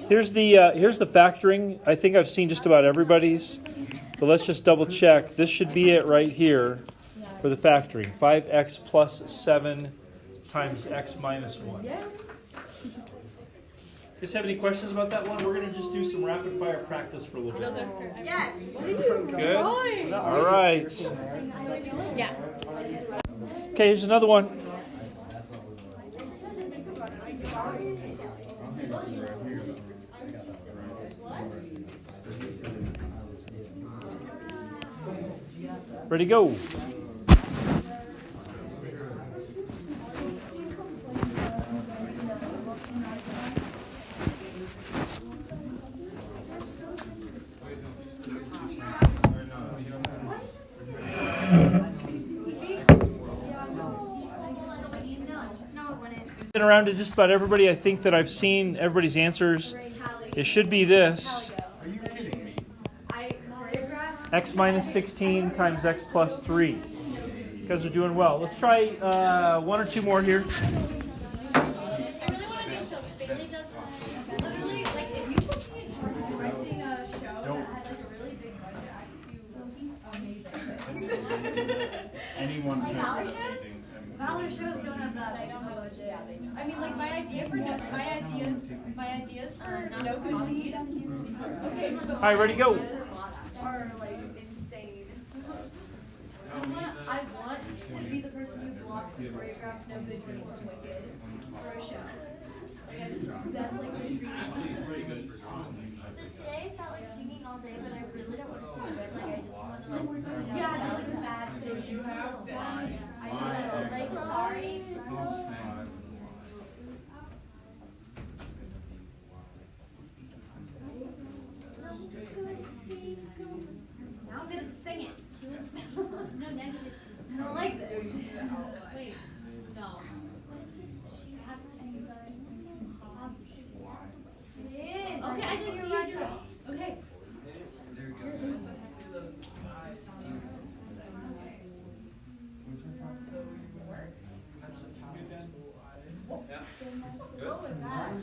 Here's the factoring. I think I've seen just about everybody's, but let's just double check. This should be it right here for the factoring. 5x plus 7 times x minus 1. Guys have any questions about that one? We're going to just do some rapid fire practice for a little bit. Yes. Good? All right. Yeah. Okay, here's another one. Ready, go. Been around to just about everybody. I think that I've seen everybody's answers. It should be this. Are you kidding me? X minus 16 times x plus 3. You guys are doing well. Let's try one or two more here. I really want to do shows. Bailey does literally, like, if you put me in charge of directing a show that had like a really big budget, I could do amazing. Anyone Like can Valor do shows? anything. Valor shows don't have that. I don't have budget. I mean, like my ideas for No Good Deed. Okay, but All right, ready, go. are like insane. I want to be the person who blocks and choreographs No Good Deed from Wicked for a show. That's like my dream. So today I felt like singing all day, but I really don't want to sing good. Like I just want to like work on it. Yeah, not like bad singing. I know. Like sorry. It's all the same. Now I'm gonna sing it. No negative. I don't like this. Wait. No. What is this? She has to do It is. Okay, I didn't see you do it. Okay. What was that?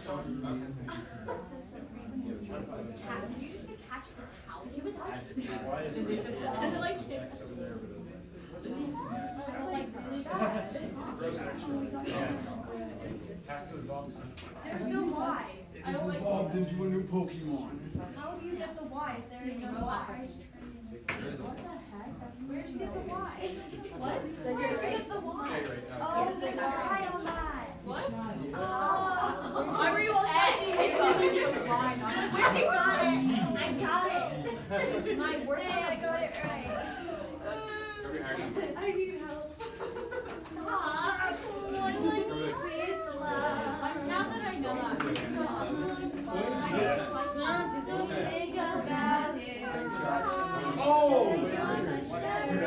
Did you just say catch the towel? You would touch the towel. I like it. There's no why. I don't like Evolved into a new Pokemon. How do you get the why if there is no why? What the heck? Where'd you get the why? What? Where'd you get the why? Oh, there's a why on that. What? Oh. Why were you all touching me? Where'd you got it? I got it. My work. Hey, I got it right. I need help. Stop. I like with love. Now that I know that. Think about it. Oh! Dude, I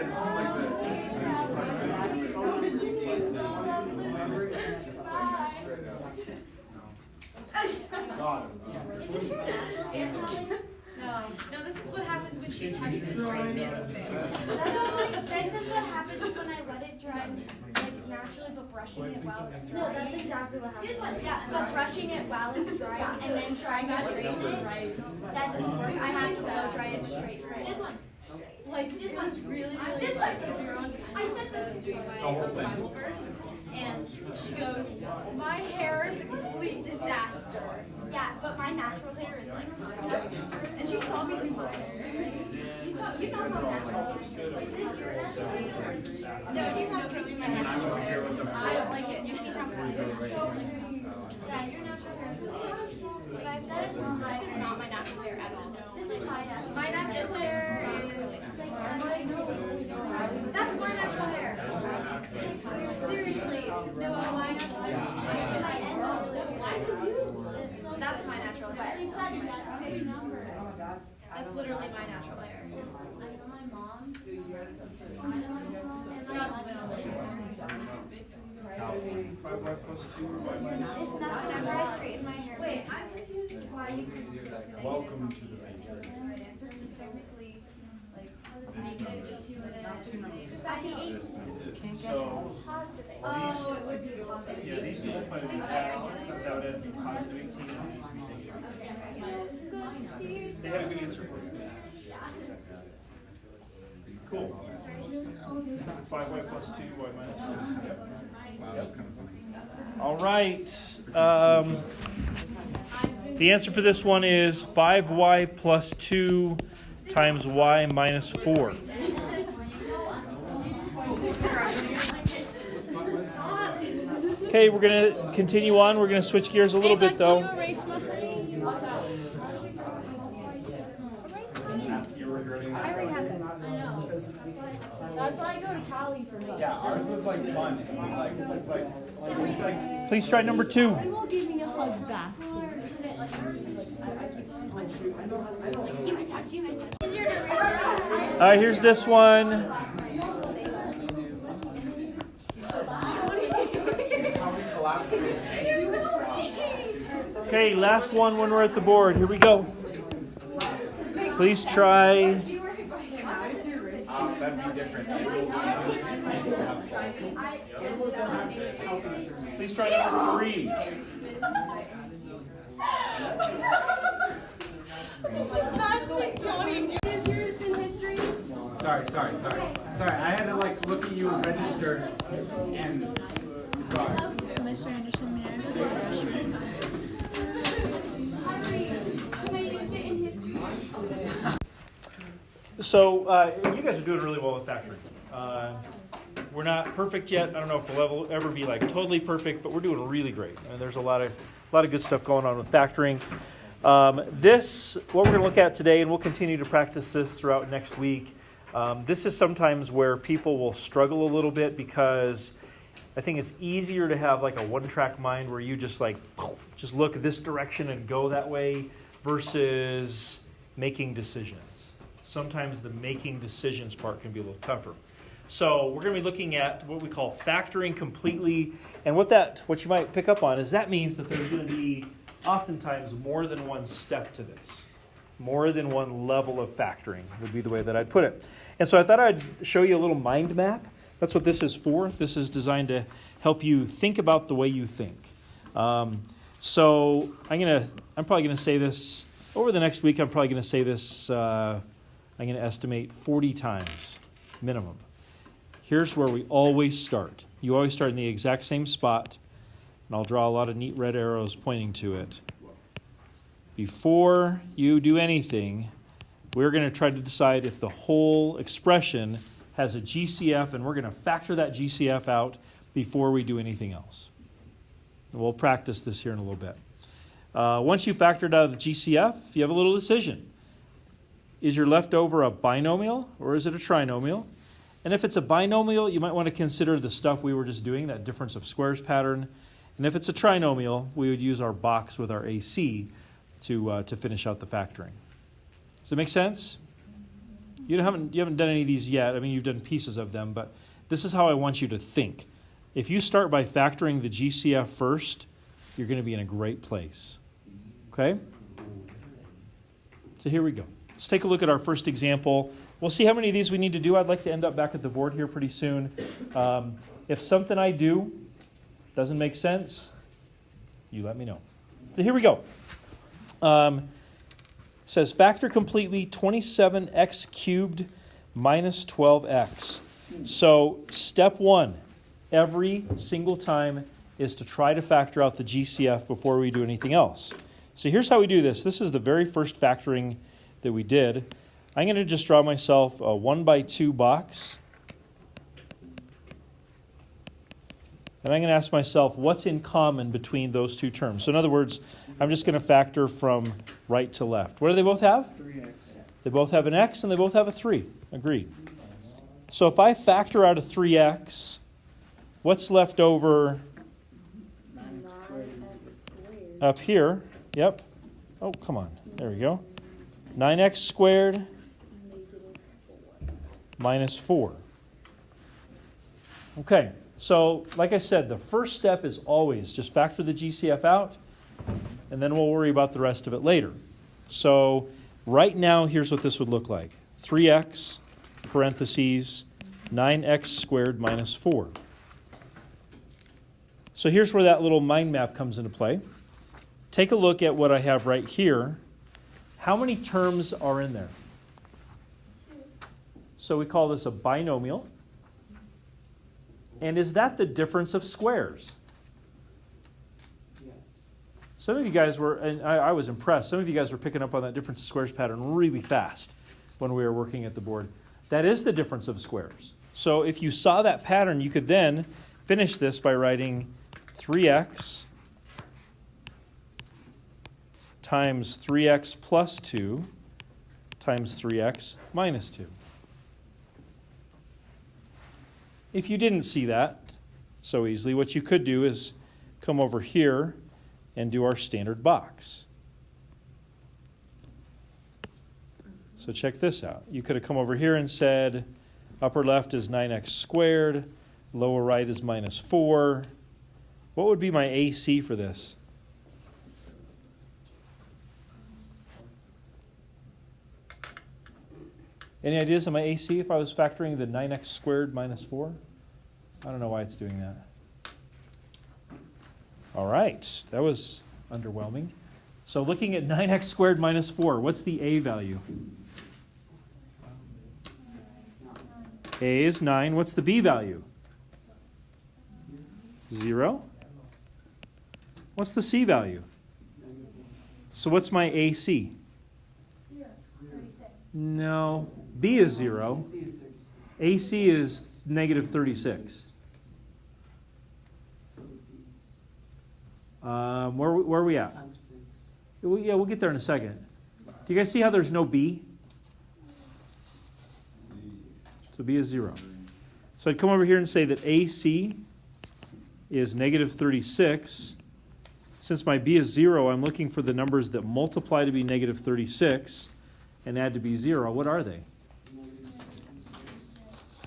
just feel like this. It's just like God. Is this your natural hair color? No, this is what happens when she attempts to straighten it. This is what happens when I let it dry like naturally, but brushing it while it's dry. No, that's exactly what happens. This one, Yeah, but brushing it while it's dry and then trying to straighten it, that doesn't work. I have to blow dry it straight first. This one. Like this one's really This one. I said this is doing my Bible verse, and she goes, "My hair is a complete disaster." Yeah, but my natural hair is like And she saw me do my hair. you know my natural hair. Is this your natural hair? No, you have to see my natural hair. I don't like it. You've seen how funny it is. Yeah, your natural hair is really but that is not my This is not my natural hair at all. This is my natural My natural hair is. That's my natural hair. Seriously, no, my natural hair. That's my natural hair. That's literally my natural hair. My mom's. It's not whenever I straighten my hair. Wait, I'm confused why you can switch the Welcome to the Matrix. right answer is technically like negative 2 and a At the 18th. So, Oh, it would be Yeah, these two will probably be that would end in positive 18 and these be negative. They had a good answer for you. Cool. 5y plus 2y minus 4. Yep. Yep. All right. The answer for this one is 5y plus 2 times y minus 4. Okay, we're going to continue on. We're going to switch gears a little bit, though. That's why I go to Cali for me. Yeah, ours was like fun. It's just like, Please try number 2. He will give me a hug back. All right, here's this one. Okay, last one when we're at the board. Here we go. Please try. that'd be different. Please try number 3. Sorry. I had to like look at you and register and sorry. Mr. Anderson, may I So you guys are doing really well with factoring. We're not perfect yet. I don't know if we'll ever be like totally perfect, but we're doing really great. And there's a lot of good stuff going on with factoring. What we're going to look at today, and we'll continue to practice this throughout next week. This is sometimes where people will struggle a little bit because I think it's easier to have like a one-track mind where you just look this direction and go that way versus making decisions. Sometimes the making decisions part can be a little tougher. So we're going to be looking at what we call factoring completely. And what you might pick up on is that means that there's going to be oftentimes more than one step to this. More than one level of factoring would be the way that I'd put it. And so I thought I'd show you a little mind map. That's what this is for. This is designed to help you think about the way you think. So I'm probably going to say this over the next week. I'm probably going to say this. I'm going to estimate 40 times minimum. Here's where we always start. You always start in the exact same spot, and I'll draw a lot of neat red arrows pointing to it. Before you do anything, we're going to try to decide if the whole expression has a GCF, and we're going to factor that GCF out before we do anything else. And we'll practice this here in a little bit. Once you've factored out the GCF, you have a little decision. Is your leftover a binomial or is it a trinomial? And if it's a binomial, you might want to consider the stuff we were just doing, that difference of squares pattern. And if it's a trinomial, we would use our box with our AC to finish out the factoring. Does that make sense? You haven't done any of these yet. I mean, you've done pieces of them, but this is how I want you to think. If you start by factoring the GCF first, you're going to be in a great place. Okay? So here we go. Let's take a look at our first example. We'll see how many of these we need to do. I'd like to end up back at the board here pretty soon. If something I do doesn't make sense, you let me know. So here we go. It says factor completely 27x cubed minus 12x. So step 1, every single time, is to try to factor out the GCF before we do anything else. So here's how we do this. This is the very first factoring that we did. I'm going to just draw myself a 1x2 box. And I'm going to ask myself, what's in common between those two terms? So in other words, I'm just going to factor from right to left. What do they both have? 3x. They both have an x and they both have a 3. Agreed. So if I factor out a 3x, what's left over up here? Yep. Oh, come on. There we go. 9x squared minus 4. Okay, so like I said, the first step is always just factor the GCF out, and then we'll worry about the rest of it later. So right now, here's what this would look like. 3x, parentheses, 9x squared minus 4. So here's where that little mind map comes into play. Take a look at what I have right here. How many terms are in there? So we call this a binomial. And is that the difference of squares? Some of you guys were, and I was impressed, some of you guys were picking up on that difference of squares pattern really fast when we were working at the board. That is the difference of squares. So if you saw that pattern, you could then finish this by writing 3x times 3x plus 2 times 3x minus 2. If you didn't see that so easily, what you could do is come over here and do our standard box. So check this out. You could have come over here and said upper left is 9x squared, lower right is minus 4. What would be my AC for this? Any ideas on my AC if I was factoring the 9x squared minus 4? I don't know why it's doing that. All right, that was underwhelming. So looking at 9x squared minus 4, what's the A value? A is 9. What's the B value? 0. What's the C value? So what's my AC? 36. No. B is 0. AC is negative 36. Where are we at? Yeah, we'll get there in a second. Do you guys see how there's no B? So B is 0. So I'd come over here and say that AC is negative 36. Since my B is 0, I'm looking for the numbers that multiply to be negative 36 and add to be 0. What are they?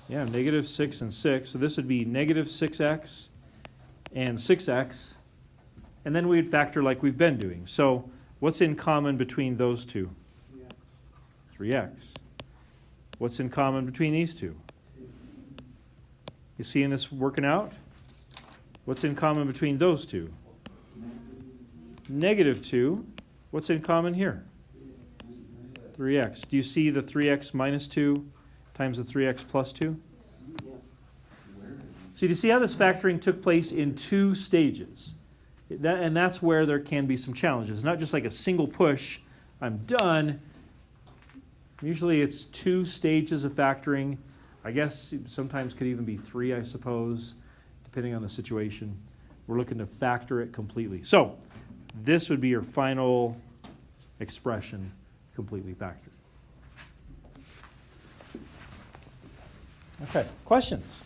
Yeah, negative 6 and 6. So this would be negative 6x and 6x. And then we'd factor like we've been doing. So what's in common between those two? 3x. What's in common between these two? You seeing this working out? What's in common between those two? Negative 2. What's in common here? 3x. Do you see the 3x minus 2 times the 3x plus 2? So do you see how this factoring took place in 2 stages? And that's where there can be some challenges. It's not just like a single push, I'm done. Usually it's 2 stages of factoring. I guess sometimes could even be 3, I suppose, depending on the situation. We're looking to factor it completely. So this would be your final expression, completely factored. Okay, questions?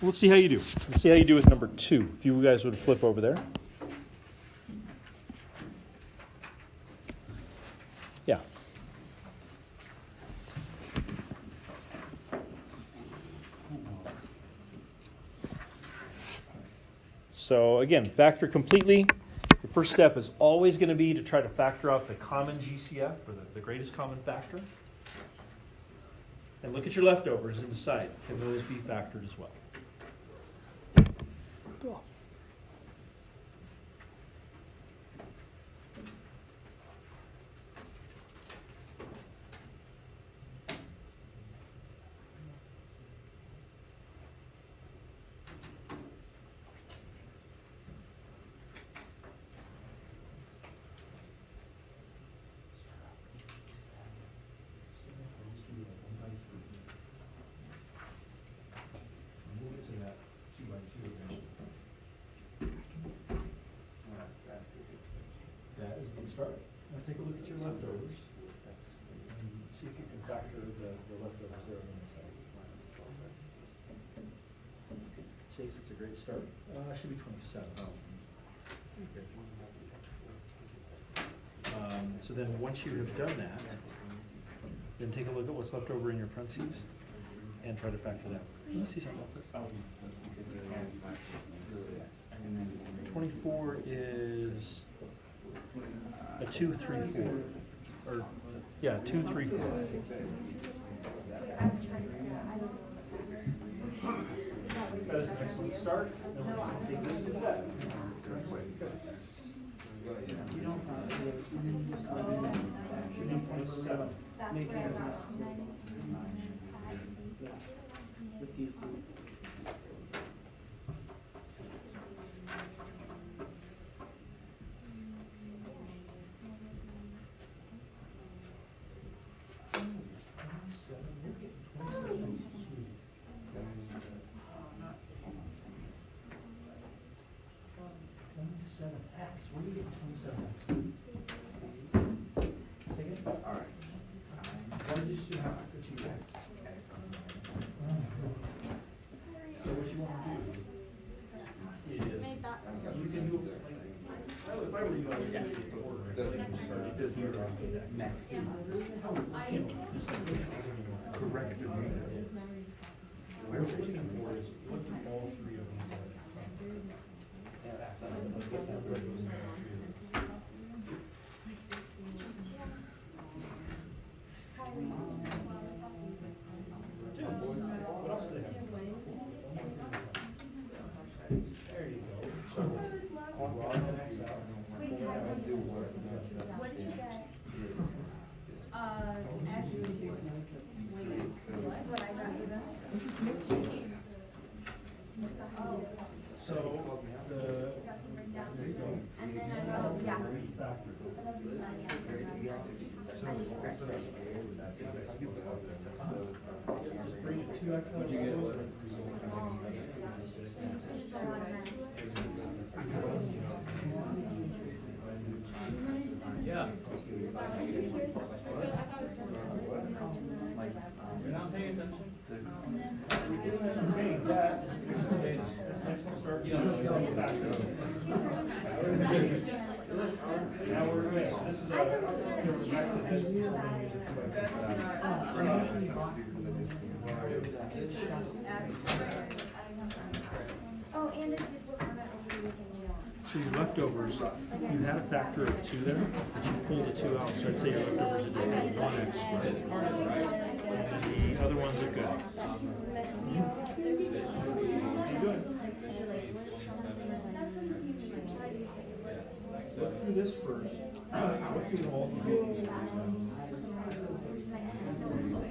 Let's see how you do. Let's see how you do with number 2. If you guys would flip over there. Yeah. So again, factor completely. The first step is always going to be to try to factor out the common GCF, or the greatest common factor. And look at your leftovers and decide, can those be factored as well? That is a good start. Now take a look at your leftovers and see if you can factor the leftovers there on the inside. Chase, it's a great start. It should be 27. So then once you have done that, then take a look at what's left over in your parentheses and try to factor that. Let me see something real quick. 24 is a 2, 3, 4. Or, yeah, 2, 3, 4. That's where I got With these two. Where do you get 27x? All right. What did you do now? What you got? So what you want to do is, you can do it. If I were you, I would actually order it. It does zero. Correct. Where we're looking for is what do all three of them say? What else do they have? There you go. So, draw an X out. What did you say? That's what I got you then. So, the. And then I wrote, yeah. Just bring it 2x out. What'd you get? Yeah. You're not paying attention? Okay, that is a excellent start. Now we're good. This is Oh, and it did work on that over the weekend too. So your leftovers, you had a factor of 2 there, but you pulled a 2 out. So I'd say your leftovers are just 1x squared. And the other ones are good. Look through this first. What do all three of these guys have?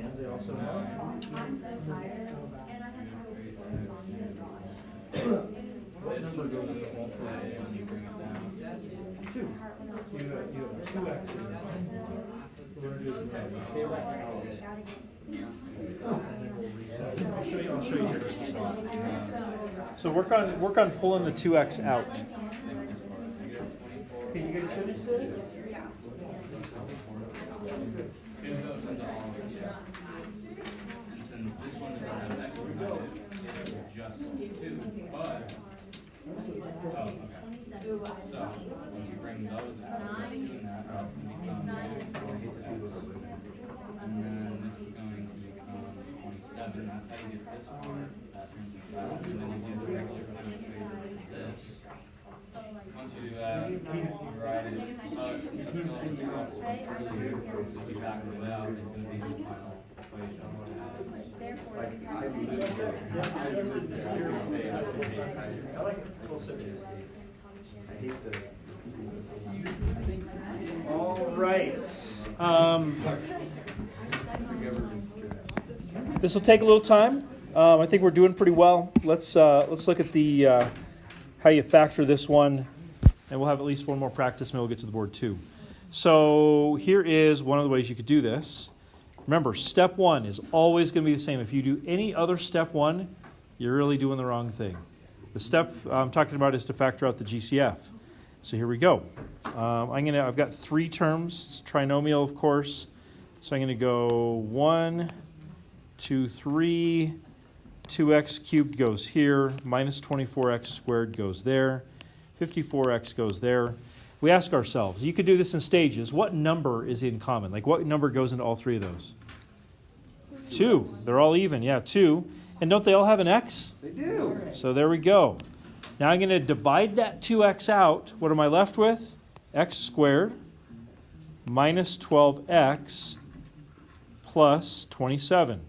And they also have. What number goes into all three when you bring it down? 2. You have 2x in there. We're going to do is I'll show you here just a second. So work on pulling the 2x out. Can you guys finish this? Since this one's going to have X behind it, just 2, but, oh, okay. So, when you bring those out, doing that, that's going to become X. And then this is going to become 27, that's how you get this one, that turns into that, and then you do the regular symmetry of this. Once you do that, you write it, since it's still in 2x, since you factor it out, it's going to be the final equation. I like full symmetries. All right. This will take a little time. I think we're doing pretty well. Let's look at the how you factor this one, and we'll have at least one more practice, and we'll get to the board too. So here is one of the ways you could do this. Remember, step 1 is always going to be the same. If you do any other step 1, you're really doing the wrong thing. The step I'm talking about is to factor out the GCF. So here we go. I've got 3 terms. It's trinomial, of course. So I'm going to go 1, 2, 3. 2x cubed goes here. Minus 24x squared goes there. 54x goes there. We ask ourselves, you could do this in stages, what number is in common? Like what number goes into all 3 of those? 2. They're all even, yeah, 2. And don't they all have an x? They do. So there we go. Now I'm going to divide that 2x out. What am I left with? X squared minus 12x plus 27.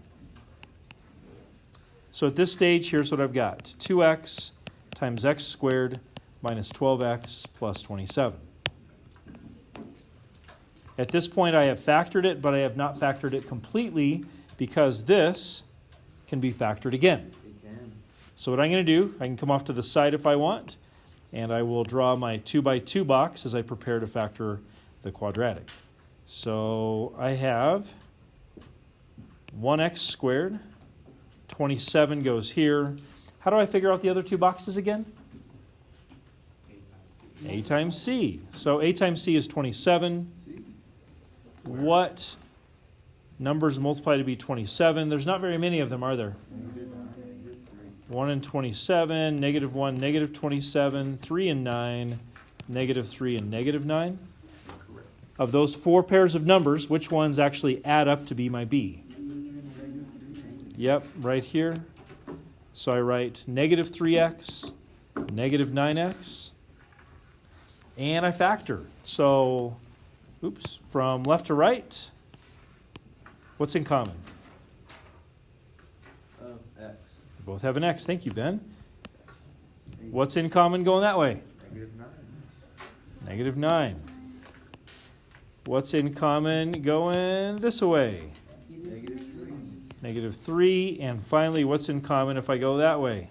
So at this stage, here's what I've got. 2x times x squared minus 12x plus 27. At this point, I have factored it, but I have not factored it completely because this can be factored again. So what I'm going to do, I can come off to the side if I want, and I will draw my 2x2 box as I prepare to factor the quadratic. So I have 1x squared, 27 goes here. How do I figure out the other two boxes again? A times c. So a times c is 27. What numbers multiply to be 27? There's not very many of them, are there? 1 and 27, negative 1, negative 27, 3 and 9, negative 3 and negative 9. Of those four pairs of numbers, which ones actually add up to be my b? Yep, right here. So I write negative 3x, negative 9x, and I factor. So, from left to right, what's in common? X. They both have an x. Thank you, Ben. What's in common going that way? Negative 9. What's in common going this way? Negative 3. And finally, what's in common if I go that way?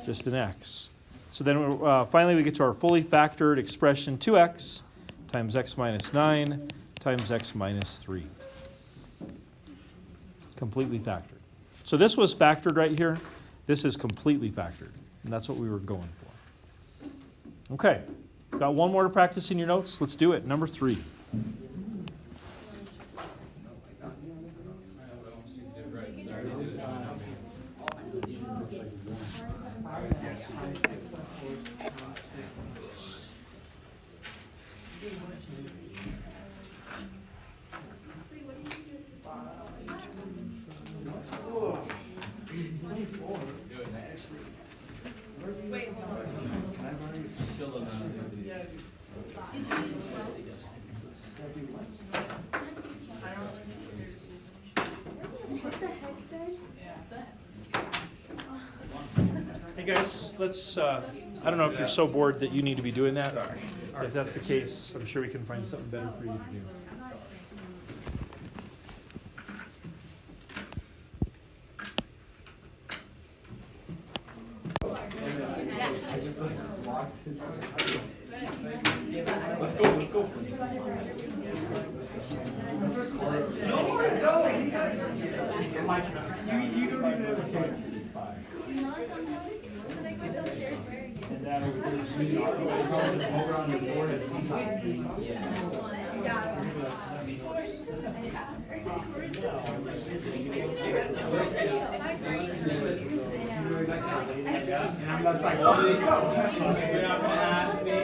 Just an x. So then finally we get to our fully factored expression 2x times x minus 9 times x minus 3. Completely factored. So this was factored right here. This is completely factored. And that's what we were going for. Okay. Got one more to practice in your notes? Let's do it. Number 3. Wait, hold on. Hey guys, let's, I don't know if you're so bored that you need to be doing that. If that's the case, I'm sure we can find something better for you to do. Let's go, let's go. And that over on your forehead. And I'm just like, oh, there you go. You're not gonna ask me.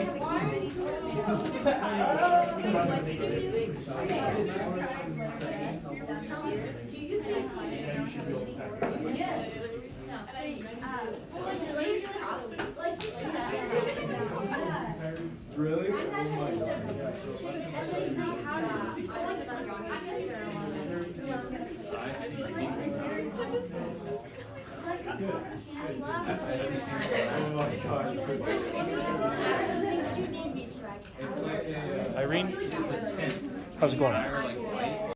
Really? Oh my Irene, how's it going?